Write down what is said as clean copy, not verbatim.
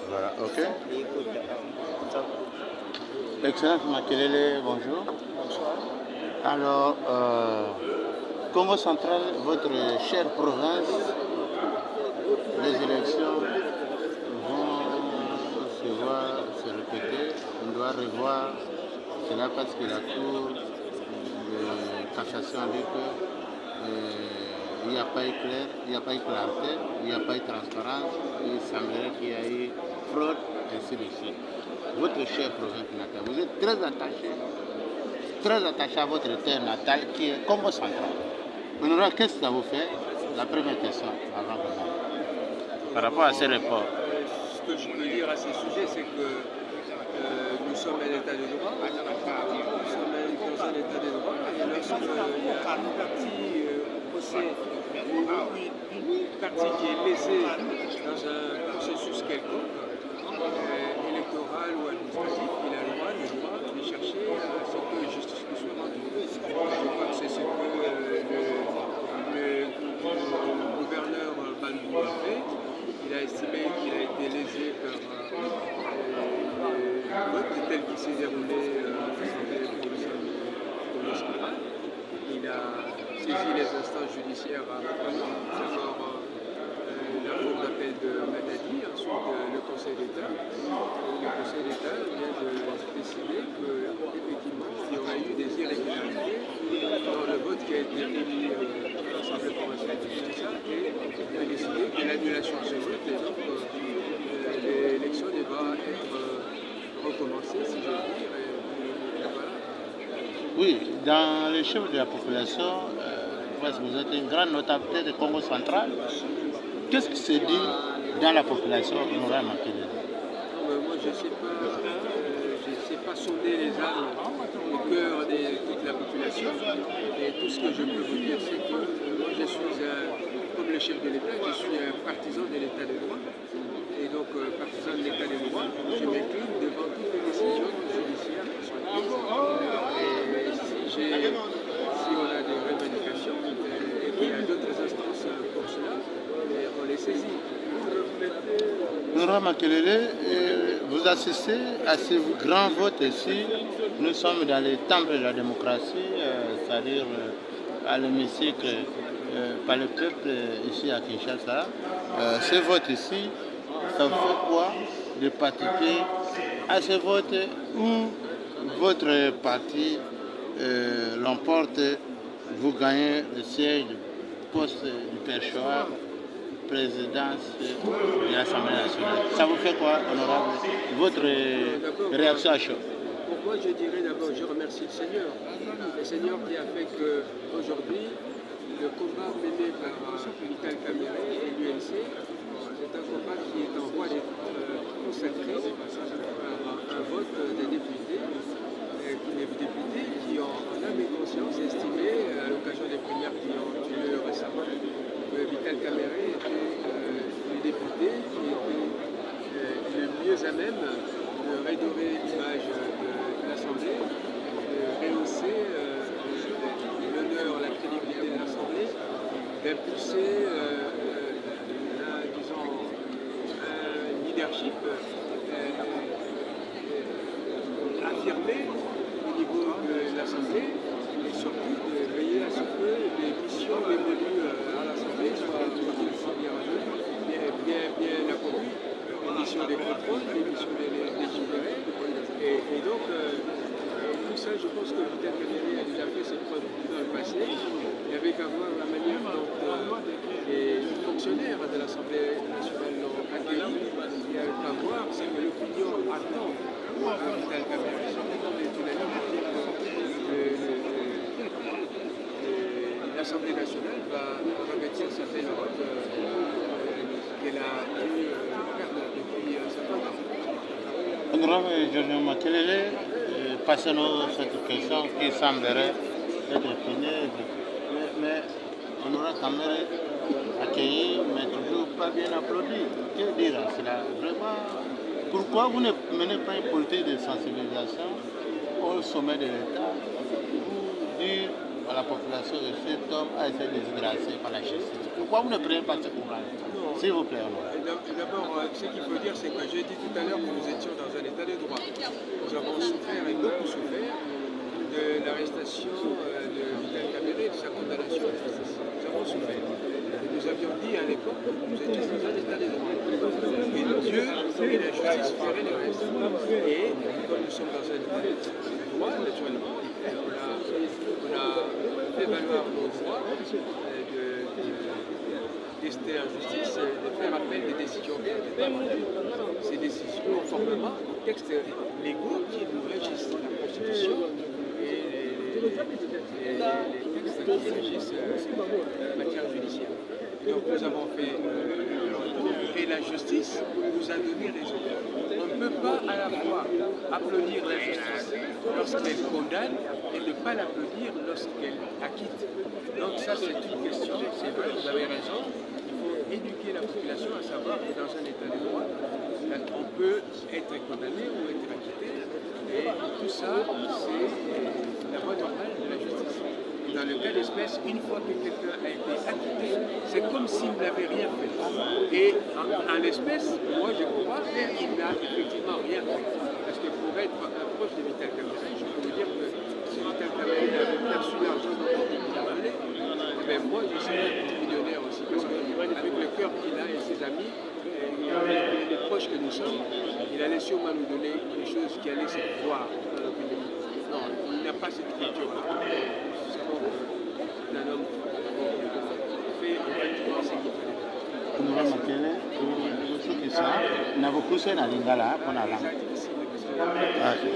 Voilà, ok. Excellence Makelele, bonjour. Bonsoir. Alors, Congo central, votre chère province, les élections vont se répéter. On doit revoir cela parce que la Cour de cassation a dit qu'il n'y a pas eu clair, il n'y a pas eu clarté, il n'y a pas eu transparence, il semblerait qu'il y a eu fraude, ainsi de suite. Votre chère province natale, vous êtes très attaché à votre terre natale qui est Congo central. Honorable, qu'est-ce que ça vous fait? La première question, avant que par rapport à ces reports. Ce que je peux dire à ces sujets, c'est que nous sommes un état de droit. Nous sommes dans un état de droit. Et lorsqu'il y a une partie au procès, une partie qui est lésée dans un processus quelconque, électoral ou administratif, il a le droit de chercher à ce que la justice lui soit rendue. Je crois que c'est ce que le gouverneur Bandou a fait. Il a estimé qu'il a été lésé par le vote tel qu'il s'est déroulé à l'Assemblée provinciale. Il a saisi les instances judiciaires à d'abord la cour d'appel de Matadi, ensuite le Conseil d'État. Le Conseil d'État vient de décider qu'effectivement il y aurait eu des irrégularités dans le vote qui a été émis à l'Assemblée provinciale et a décidé que l'annulation de ce vote et donc l'élection devra être recommencée, si je veux dire. Et voilà. Oui, dans les chefs de la population, parce que vous êtes une grande notabilité de Congo central, qu'est-ce qui se dit dans la population honorable Makelele? Moi, je ne sais pas sonder les âmes, le cœur de toute la population. Et tout ce que je peux vous dire, c'est que moi, je suis, comme le chef de l'État, je suis un partisan de l'État de droit. Et donc, partisan de l'État de droit, je m'incline devant toutes les décisions judiciaires qui sont prises. Et si on a des revendications, et qu'il y a d'autres instances pour cela, on les saisit. Honorable Makelele, vous assistez à ce grand vote ici. Nous sommes dans les temples de la démocratie, c'est-à-dire à l'hémicycle par le peuple ici à Kinshasa. Ce vote ici, ça vous fait quoi de participer à ce vote où votre parti l'emporte, vous gagnez le siège du poste du perchoir, présidence de l'Assemblée nationale. Ça vous fait quoi, honorable? Votre réaction à chaud? Pourquoi je dirais d'abord, je remercie le Seigneur qui a fait qu'aujourd'hui, le combat mené par Vital Kamerhe et l'UNC, c'est un combat qui est en voie d'être consacré par un vote des députés qui ont en âme et conscience estimé, à l'occasion des primaires qui ont eu lieu récemment, que Vital Kamerhe était le député qui était le mieux à même de redorer l'image de l'Assemblée, de rehausser l'honneur, la crédibilité de l'Assemblée, d'impulser un leadership affirmé au niveau de l'Assemblée et surtout de veiller à ce que les missions dévolues à l'Assemblée soient bien accomplies, les missions des contrôles, les missions des légiférés. Et donc, tout ça, je pense que Vital Kamerhe a déjà fait ses preuves dans le passé. Il y avait qu'à voir la manière dont les fonctionnaires de l'Assemblée nationale l'ont accueilli. Il y avait qu'à voir ce que l'opinion attend à Vital Kamerhe. L'Assemblée nationale va revêtir sa belle robe qu'elle a pu perdre depuis un certain temps. Honorable Georges Makelele, passons cette question qui semblerait être finie, mais Honorable Kamerhe accueilli, mais toujours pas bien applaudi. Que dire à cela? Vraiment, pourquoi vous ne menez pas une politique de sensibilisation au sommet de l'État pour dire à la population que cet homme a été disgracé par la justice? Pourquoi vous ne prenez pas ce courage? S'il vous plaît, honorable. D'abord, ce qu'il faut dire, c'est que j'ai dit tout à l'heure que nous étions dans un état de droit. Nous avons souffert et beaucoup souffert de l'arrestation de Vital Kamerhe et de sa condamnation à la justice. Nous avons souffert. Et nous avions dit à l'époque que nous étions dans un état de droit. Et Dieu et la justice feraient le reste. Et comme nous sommes dans un état de droit, naturellement, on a fait valoir nos droits d'ester en justice, de faire appel des décisions qui ont été rendues. Ces décisions conformément aux textes légaux qui nous régissent, la Constitution et les textes qui régissent la matière judiciaire. Donc nous avons fait et la justice nous a donné raison. On ne peut pas à la fois applaudir la justice lorsqu'elle condamne et ne pas l'applaudir lorsqu'elle acquitte. Donc ça c'est une question, c'est vrai, vous avez raison. Éduquer la population à savoir que dans un état de droit, on peut être condamné ou être acquitté. Et tout ça, c'est la voie normale de la justice. Dans le cas d'espèce, une fois que quelqu'un a été acquitté, c'est comme s'il n'avait rien fait. Et en l'espèce, moi je crois qu'il n'a effectivement rien fait. Parce que pour être proche de Vital Kamerhe, je peux vous dire que si Vital Kamerhe avait perçu l'argent dont il a donné, ben moi je serais un petit millionnaire aussi. Parce que avec le cœur qu'il a et ses amis, et avec les proches que nous sommes, il allait sûrement nous donner des choses qui allaient se voir dans notre pays. Non, il n'a pas cette culture-là. Nous savons que c'est un homme qui fait effectivement ce qu'il fallait faire. Kumura Makele, kusoki sa, na bokuswe na lingala, pona lang. C'est difficile parce que